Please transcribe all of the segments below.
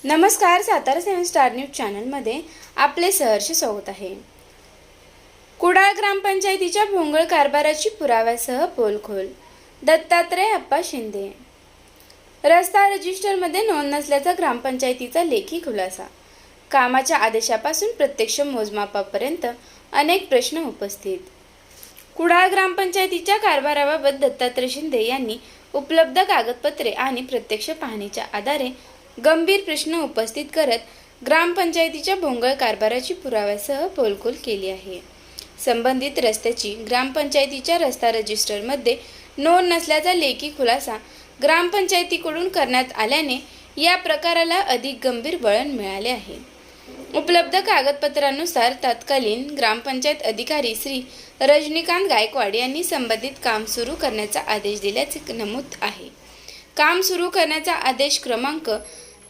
नमस्कार, Satara 7 star news चॅनलमध्ये आपले सहर्ष स्वागत आहे। कुडाळ ग्रामपंचायतीच्या भोंगळ कारभाराची पुराव्यासह पोलखोल। दत्तात्रय अप्पा शिंदे। रस्ता रजिस्टरमध्ये नोंद नसल्याचा ग्रामपंचायतीचा लेखी खुलासा। कामाच्या आदेशापासून प्रत्यक्ष मोजमापापर्यंत अनेक प्रश्न उपस्थित। कुडाळ ग्रामपंचायतीच्या कारभाराबाबत दत्तात्रय शिंदे यांनी उपलब्ध कागदपत्रे आणि प्रत्यक्ष पाहणीच्या आधारे गंभीर प्रश्न उपस्थित करत ग्रामपंचायतीच्या भोंगळ कारभाराची पुराव्यासह पोलखोल केली आहे। संबंधित रस्त्याची ग्रामपंचायतीच्या रस्ता रजिस्टरमध्ये नोंद नसल्याचा लेखी खुलासा ग्रामपंचायतीकडून करण्यात आल्याने या प्रकाराला अधिक गंभीर वळण मिळाले आहे। उपलब्ध कागदपत्रांनुसार तत्कालीन ग्रामपंचायत अधिकारी श्री रजनीकांत गायकवाड यांनी संबंधित काम सुरू करण्याचा आदेश दिल्याचे नमूद आहे। काम सुरू करण्याचा आदेश क्रमांक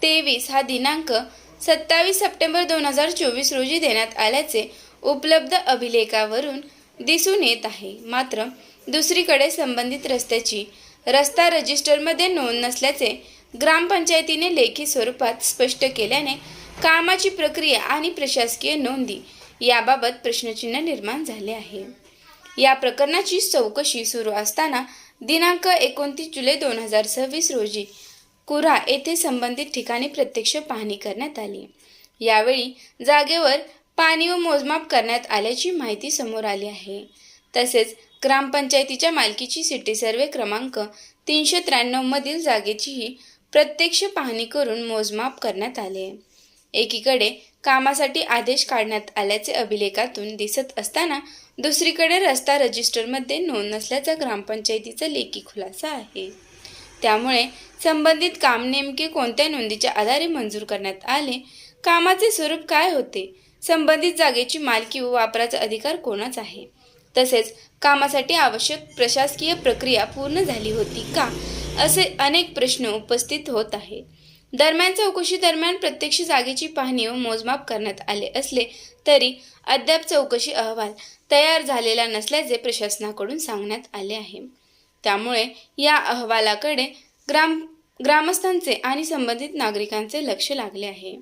23 हा दिनांक 27 सप्टेंबर 2024 रोजी देण्यात आल्याचे उपलब्ध अभिलेखावरून दिसून येत आहे। मात्र दुसरीकडे संबंधित रस्त्याची रस्ता रजिस्टरमध्ये नोंद नसल्याचे ग्रामपंचायतीने लेखी स्वरूपात स्पष्ट केल्याने कामाची प्रक्रिया आणि प्रशासकीय नोंदी याबाबत प्रश्नचिन्ह निर्माण झाले आहे। या प्रकरणाची चौकशी सुरू असताना दिनांक 29 जुलै 2026 रोजी कुऱ्हा येथे संबंधित ठिकाणी प्रत्यक्ष पाहणी करण्यात आली। यावेळी जागेवर पाणी व मोजमाप करण्यात आल्याची माहिती समोर आली आहे। तसेच ग्रामपंचायतीच्या मालकीची सिटी सर्वे क्रमांक 393 मधील जागेचीही प्रत्यक्ष पाहणी करून मोजमाप करण्यात आले। एकीकडे कामासाठी आदेश काढण्यात आल्याचे अभिलेखातून दिसत असताना दुसरीकडे रस्ता रजिस्टरमध्ये नोंद नसल्याचा ग्रामपंचायतीचा लेखी खुलासा आहे। त्यामुळे संबंधित काम नेमके कोणत्या नोंदीच्या आधारे मंजूर करण्यात आले, कामाचे स्वरूप काय होते, संबंधित जागेची मालकी व वापराचा अधिकार कोणाचा आहे, तसेच कामासाठी आवश्यक प्रशासकीय प्रक्रिया पूर्ण झाली होती का, असे अनेक प्रश्न उपस्थित होत आहेत। दरम्यान चौकशी दरम्यान प्रत्यक्ष जागेची पाहणी व मोजमाप करण्यात आले असले तरी अद्याप चौकशी अहवाल तयार झालेला नसल्याचे प्रशासनाकडून सांगण्यात आले आहे। त्यामुळे या अहवालाकडे ग्रामस्थांचे आणि संबंधित नागरिकांचे लक्ष लागले आहे।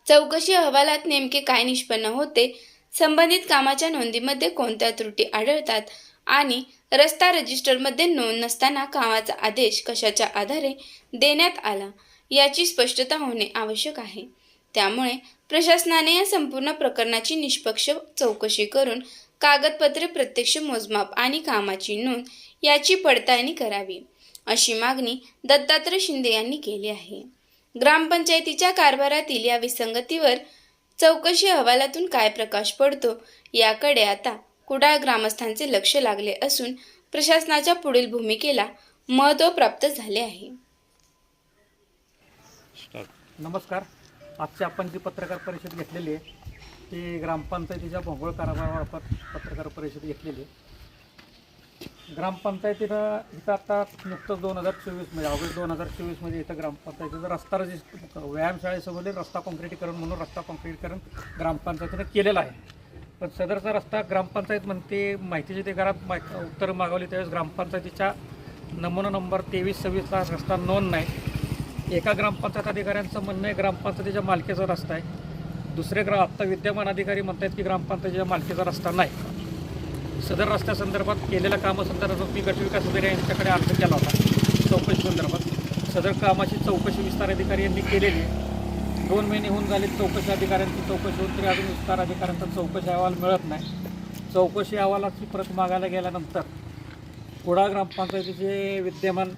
चौकशी अहवालात नेमके काय निष्पन्न होते, संबंधित कामाच्या नोंदीमध्ये कोणत्या त्रुटी आढळतात आणि रस्ता रजिस्टरमध्ये नोंद नसताना कामाचा आदेश कशाच्या आधारे देण्यात आला याची स्पष्टता होणे आवश्यक आहे। त्यामुळे प्रशासनाने या संपूर्ण प्रकरणाची निष्पक्ष चौकशी करून कागदपत्रे, प्रत्यक्ष मोजमाप आणि कामाची नोंद याची पडताळणी करावी, अशी मागणी दत्तात्रय शिंदे यांनी केली आहे। ग्रामपंचायतीच्या कारभारातील या विसंगतीवर चौकशी अहवालातून काय प्रकाश पडतो याकडे आता कुडाळ ग्रामस्थांचे लक्ष लागले असून प्रशासनाच्या पुढील भूमिकेला महत्त्व प्राप्त झाले आहे। नमस्कार, आजची आपण जी पत्रकार परिषद घेतलेली आहे ती ग्रामपंचायतीच्या भोंगळ कारभाराबाबत पत्रकार परिषद घेतलेली आहे। ग्रामपंचायतीनं इथं आता नुकतंच 2024 ऑगस्ट 2024 इथं ग्रामपंचायतीचा रस्ता रजिस्टर व्यायामशाळेसमोरील रस्ता काँक्रिटीकरण म्हणून रस्ता काँक्रिटीकरण ग्रामपंचायतीनं केलेलं आहे। पण सदरचा रस्ता ग्रामपंचायत म्हणते माहितीचे ते घरात उत्तर मागवली त्यावेळेस ग्रामपंचायतीच्या नमुना नंबर 23-26ला रस्ता नोंद नाही। एका ग्रामपंचायत अधिकाऱ्यांचं म्हणणं आहे ग्रामपंचायतीच्या मालकीचा रस्ता आहे, दुसरे आत्ता विद्यमान अधिकारी म्हणतात की ग्रामपंचायतीच्या मालकीचा रस्ता नाही। सदर रस्त्यासंदर्भात केलेल्या कामासंदर्भात मी गटविकास अधिकारी यांच्याकडे अर्ज केला होता चौकशी संदर्भात। सदर कामाची चौकशी विस्तार अधिकारी यांनी केलेली आहे। 2 महिने होऊन झाले चौकशी अधिकाऱ्यांची चौकशी होऊन तरी अजून विस्तार अधिकाऱ्यांचा चौकशी अहवाल मिळत नाही। चौकशी अहवालाची प्रत मागायला गेल्यानंतर कुडाळ ग्रामपंचायतीचे विद्यमान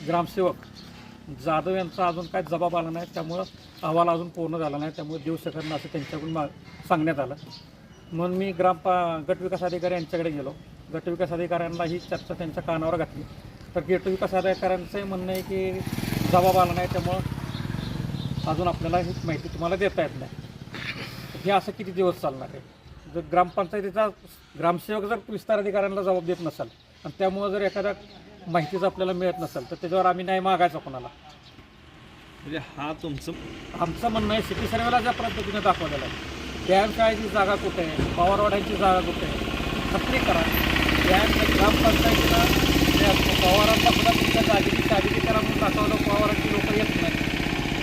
ग्रामसेवक जाधव यांचा अजून काय जबाब आला नाही, त्यामुळं अहवाल अजून पूर्ण झाला नाही, त्यामुळे देऊ शकत नाही असं त्यांच्याकडून सांगण्यात आलं। म्हणून मी गटविकास अधिकारी यांच्याकडे गेलो। गटविकास अधिकाऱ्यांना ही चर्चा त्यांच्या कानावर घातली तर गटविकास अधिकाऱ्यांचंही म्हणणं आहे की जबाब आला नाही, त्यामुळं अजून आपल्याला ही माहिती तुम्हाला देता येत नाही। हे असं किती दिवस चालणार आहे? जर ग्रामपंचायतीचा ग्रामसेवक जर विस्तार अधिकाऱ्यांना जबाब देत नसेल आणि त्यामुळं जर एखाद्या माहितीचं आपल्याला मिळत नसेल तर त्याच्यावर आम्ही नाही मागायचं कोणाला। म्हणजे हा आमचं म्हणणं आहे सिटी सर्वेला ज्या पद्धतीने दाखवलेलं आहे व्यायामशाळेची जागा कुठे आहे, पवारवाड्यांची जागा कुठे आहे, खात्री करा। ग्रामपंचायतीला पवारांना सुद्धा तुमच्या जागेची सादरीकरण म्हणून दाखवलं, पवारांची लोक येत नाही।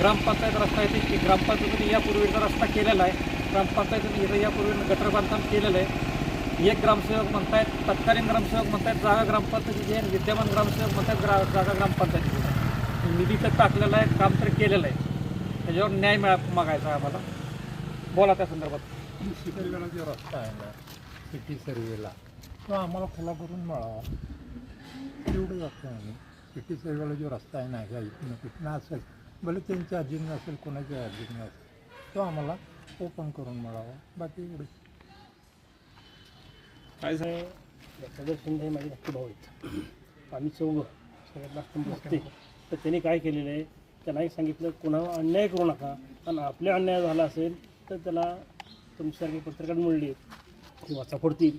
ग्रामपंचायत रस्ता येते की ग्रामपंचायतीने यापूर्वीचा रस्ता केलेला आहे, ग्रामपंचायतीने इथं यापूर्वी गटर बांधकाम केलेलं आहे. एक ग्रामसेवक म्हणतायत, तत्कालीन ग्रामसेवक म्हणतायत जागा ग्रामपंचायतीची आहे, विद्यमान ग्रामसेवक म्हणतायत जागा ग्रामपंचायतीची आहे. निधी तर टाकलेला आहे, काम तर केलेलं आहे, त्याच्यावर न्याय मागायचा आहे आम्हाला. बोला त्या संदर्भात. सर्वेला जो रस्ता आहे ना सिटी सर्वेला तो आम्हाला खुला करून मिळावा एवढंच असतं. आम्ही सिटी सर्वेला जो रस्ता आहे ना ह्या इथनं कुठनं असेल भले त्यांच्या अधीन नसेल कोणाच्या अधीन नसेल तो आम्हाला ओपन करून मिळावा, बाकी एवढंच. काय झालं? सदर शिंदे माझे धाकटे भाऊ आहेत. आम्ही चौघं सगळ्यात लास्ट बसते. तर त्यांनी काय केलेलं आहे, त्यांना एक सांगितलं कोणावर अन्याय करू नका, आणि आपल्या अन्याय झाला असेल तर त्याला तुमच्यासारखे पत्रकार मिळले किंवा सापडतील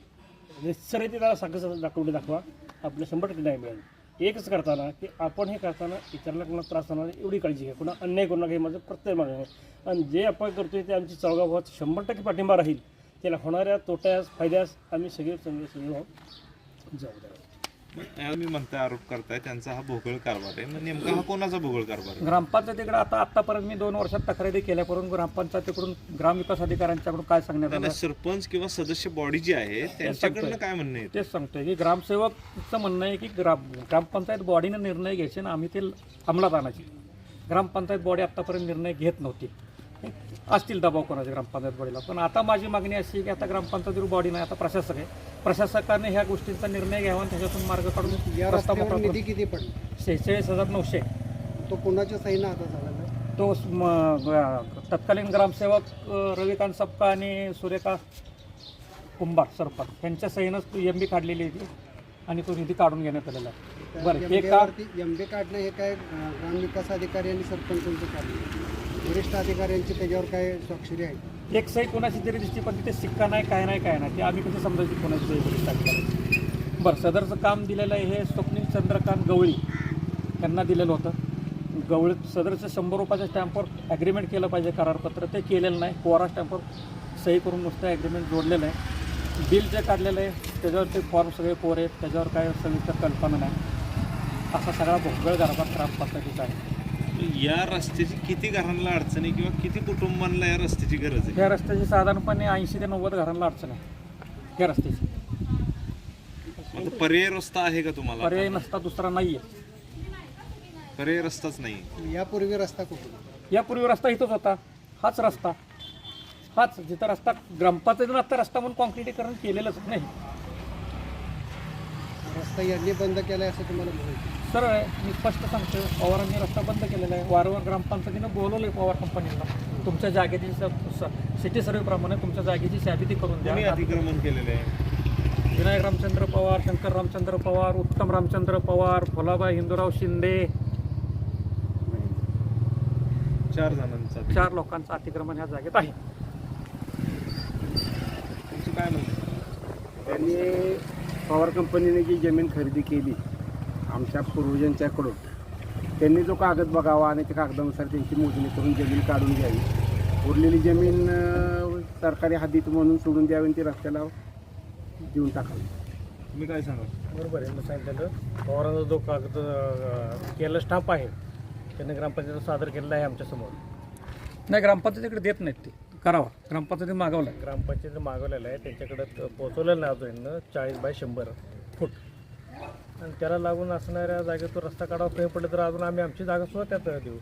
निश्चय ते त्याला साखर दाखवा, आपलं 100% न्याय मिळेल. एकच करताना की आपण हे करताना इतरांना कोणा त्रास होणार एवढी काळजी घ्या, कोणा अन्याय करू नका, हे माझं प्रत्येक मागणं आहे. आणि जे आपण करतोय ते आमची चौघा भावात 100% पाठिंबा राहील. त्याला होणाऱ्या तोट्यास फायद्यास आम्ही सगळे भाऊ जबाबदार आहोत. मी म्हणताय आरोप करताय त्यांचा हा भोगळ कारभार आहे, मग नेमका हा कोणाचा भोगळ कारभार आहे? ग्रामपंचायतीकडे आतापर्यंत मी 2 वर्षात तक्रारी केल्यापर्यंत ग्रामपंचायतीकडून ग्रामविकास अधिकाऱ्यांच्याकडून काय सांगण्यात आलं, सरपंच किंवा सदस्य बॉडी जी आहे त्यांच्याकडनं काय म्हणणं आहे? तेच सांगतोय की ग्रामसेवकचं म्हणणं आहे की ग्रामपंचायत बॉडीने निर्णय घ्यायचे ना आम्ही ते अंमलात आणायचे. ग्रामपंचायत बॉडी आत्तापर्यंत निर्णय घेत नव्हती. असतील दबाव कोणाचे ग्रामपंचायत बॉडीला, पण आता माझी मागणी अशी की आता ग्रामपंचायतीवर बॉडी नाही, आता प्रशासक आहे, प्रशासकाने ह्या गोष्टींचा निर्णय घ्यावा आणि त्याच्यातून मार्ग काढून या रस्ता रस्त्यावर मोकळा निधी किती पडला? 46,900. तो कोणाच्या सहीनं आता झालेला आहे? तो तत्कालीन ग्रामसेवक रविकांत सपका आणि सुरेखा कुंभार सरपंच यांच्या सहीनंच MB काढलेली आहे आणि तो निधी काढून घेण्यात आलेला आहे. बरं, हे का MB काढणं हे काय ग्रामविकास अधिकारी आणि सरपंचांचं काढणं, वरिष्ठ अधिकाऱ्यांची त्याच्यावर काय स्वाक्षरी आहे? एक सही कोणाची तरी दिसते पण तिथे सिक्का नाही, काय नाही, ते आम्ही कसं समजायची कोणाची सही वरिष्ठ अधिकारी. बरं, सदरचं काम दिलेलं आहे हे स्वप्नील चंद्रकांत गवळी यांना दिलेलं होतं. गवळी सदरचं 100 रुपयाच्या स्टॅम्पवर ॲग्रीमेंट केलं पाहिजे, करारपत्र, ते केलेलं नाही. कोरा स्टॅम्पवर सही करून नुसतं ॲग्रीमेंट जोडलेलं आहे. बिल जे काढलेलं आहे त्याच्यावर ते फॉर्म सगळे कोरे आहेत, त्याच्यावर काय सविस्तर कल्पना नाही. असा सगळा भोगळ कारभार ग्रामपंचायतीचा आहे. या रस्त्याची किती घरांना अडचण आहे किंवा किती कुटुंबांना या रस्त्याची गरज आहे? या रस्त्याची साधारणपणे 80 ते 90 घरांना अडचण आहे या रस्त्याची. आता पर्याय रस्ता आहे का तुम्हाला? पर्याय नसता दुसरा नाही आहे. पर्याय रस्ताच नाही. यापूर्वी रस्ता कुठून? यापूर्वी रस्ता इथंच होता, हाच रस्ता, हाच जिथं रस्ता ग्रामपंचायतीनं आता रस्ता म्हणून कॉन्क्रिटीकरण केलेलंच नाही. रस्ता यांनी बंद केलाय असं तुम्हाला माहिती? सरळ आहे, मी स्पष्ट सांगतो, पवारांनी रस्ता बंद केलेला आहे. वारंवार ग्रामपंचायतीनं बोलवलं आहे पवार कंपनीला, तुमच्या जागेची सिटी सर्वेप्रमाणे तुमच्या जागेची साबिती करून कोणी द्या. अतिक्रमण केलेलं आहे? विनायक रामचंद्र पवार, शंकर रामचंद्र पवार, उत्तम रामचंद्र पवार, फुलाबाई हिंदूराव शिंदे, 4 जणांचा. 4 लोकांचं अतिक्रमण ह्या जागेत आहे. तुमचं काय म्हणणं? त्यांनी पॉवर कंपनीने जी जमीन खरेदी केली आमच्या पूर्वजांच्याकडून, त्यांनी जो कागद बघावा आणि त्या कागदानुसार त्यांची मोजणी करून जमीन काढून घ्यावी. उरलेली जमीन सरकारी हद्दीत म्हणून सोडून द्यावी आणि ती रस्त्याला देऊन टाकावी. तुम्ही काय सांगा? बरोबर आहे, मी सांगितलं पवारांचा जो कागद केलेला स्टाफ आहे त्यांनी ग्रामपंचायत सादर केलेला आहे आमच्यासमोर. नाही, ग्रामपंचायतीकडे देत नाहीत, ते करावा. ग्रामपंचायतीने मागवलं आहे. ग्रामपंचायतीनं मागवलेलं आहे, त्यांच्याकडे पोचवलेलं नाही अजून 40 बाय 100 फूट, आणि त्याला लागून असणाऱ्या जागेत तो रस्ता काढावा कमी पडलं तर अजून आम्ही आमची जागा सुद्धा त्यात देऊ,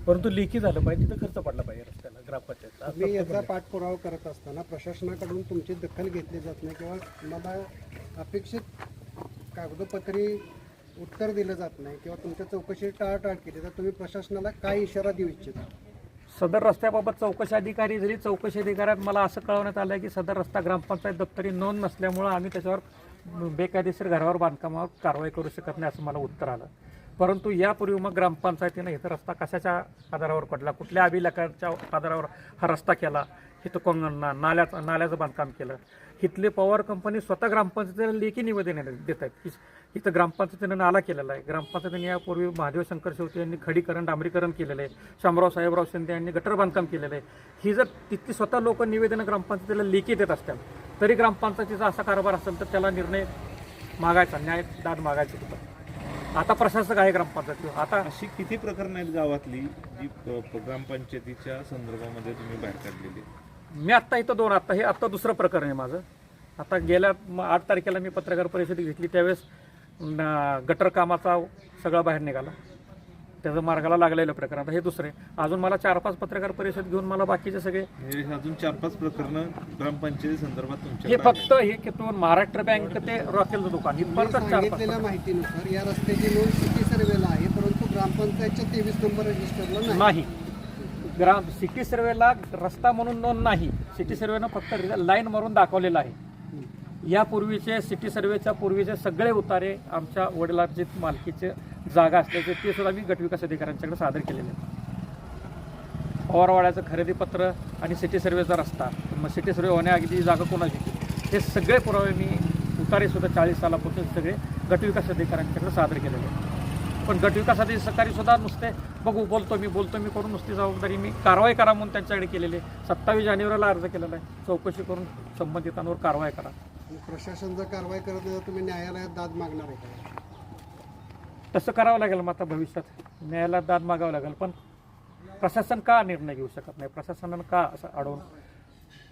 परंतु लेखी झालं पाहिजे, तिथं खर्च पडला पाहिजे रस्त्याला ग्रामपंचायत. तुम्ही याचा पाठपुरावा करत असताना प्रशासनाकडून तुमची दखल घेतली जात नाही किंवा तुम्हाला अपेक्षित कागदोपत्री उत्तर दिलं जात नाही किंवा तुमच्या चौकशी टाळाटाळ केली, तर तुम्ही प्रशासनाला काय इशारा देऊ इच्छिता? सदर रस्त्याबाबत चौकशी अधिकारी जरी चौकशी अधिकाऱ्यात मला असं कळवण्यात आलं की सदर रस्ता ग्रामपंचायत दप्तरी नोंद नसल्यामुळं आम्ही त्याच्यावर बेकायदेशीर घरावर बांधकामावर कारवाई करू शकत नाही असं मला उत्तर आलं. परंतु यापूर्वी मग ग्रामपंचायतीनं इथं रस्ता कशाच्या आधारावर पडला, कुठल्या अभिलेखाच्या आधारावर हा रस्ता केला, इथं नाल्याचं बांधकाम केलं. इथले पॉवर कंपनी स्वतः ग्रामपंचायतीला लेखी निवेदन देत आहेत की इथं ग्रामपंचायतीनं नाला केलेला आहे. ग्रामपंचायतीने यापूर्वी महादेव शंकर शेवते यांनी खडीकरण डांबरीकरण केलेलं आहे. शामराव साहेबराव शिंदे यांनी गटर बांधकाम केलेलं आहे. ही जर तिथली स्वतः लोक निवेदनं ग्रामपंचायतीला लेखी देत असतात तरी ग्रामपंचायतीचा असा कारभार असेल तर त्याला निर्णय मागायचा, न्याय दाद मागायचं होतं. आता प्रशासक आहे ग्रामपंचायत आता अशी किती प्रकरणं आहेत गावातली जी ग्रामपंचायतीच्या संदर्भामध्ये तुम्ही बाहेर काढलेली? मी आत्ता इथं दोन आत्ता दुसरं प्रकरण आहे माझं. आता गेल्या 8 तारखेला मी पत्रकार परिषद घेतली त्यावेळेस गटर कामाचा सगळा बाहेर निघाला, त्याचं मार्गाला लागलेलं प्रकरण. आता हे दुसरे अजून मला 4-5 पत्रकार परिषद घेऊन मला बाकीचे सगळे म्हणजे अजून 4-5 प्रकरणं ग्रामपंचायती संदर्भात हे तुमच्या फक्त हे कितून महाराष्ट्र बँक ते रॉकेलचं दुकान तुम्ही इथपर्यंत 4-5 सांगितलेल्या माहितीनुसार या रस्त्याची नोंद सिटी सर्वेला आहे, परंतु ग्रामपंचायतच्या 23 नंबर रजिस्टरला नाही. सिटी सर्वेला रस्ता म्हणून नोंद नाही. सिटी सर्वेनं फक्त लाईन मारून दाखवलेलं आहे. यापूर्वीचे सिटी सर्वेच्या पूर्वीचे सगळे उतारे आमच्या वडिलांचे मालकीचे जागा असल्याचे ते सुद्धा मी गटविकास अधिकाऱ्यांच्याकडे सादर केलेले आहेत. पवारवाड्याचं खरेदी पत्र आणि सिटी सर्वेचा रस्ता, मग सिटी सर्वे होण्याअगदी जागा कोणाची हे सगळे पुरावे मी उतारे सुद्धा 40 सालापासून सगळे गटविकास अधिकाऱ्यांच्याकडे सादर केलेले आहेत. पण गटविकास अधिकारी सुद्धा नुसते बोलतो मी करून नुसती जबाबदारी मी कारवाई करा म्हणून त्यांच्याकडे केलेली आहे. 27 जानेवारीला अर्ज केलेला आहे, चौकशी करून संबंधितांवर कारवाई करा. प्रशासन जर कारवाई करत नाही तर तुम्ही न्यायालयात दाद मागणार आहे का? तसं करावं लागेल. मग आता भविष्यात न्यायालयात दाद मागावं लागेल. पण प्रशासन का निर्णय घेऊ शकत नाही? प्रशासनानं का असं अडवून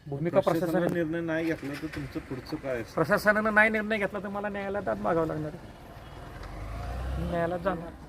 भूमिका प्रशासनाने निर्णय नाही घेतला तर तुमचं पुढचं काय असेल? प्रशासनानं नाही निर्णय घेतला तर मला न्यायालयात दाद मागावं लागणार आहे. न्यायालयात जाणार.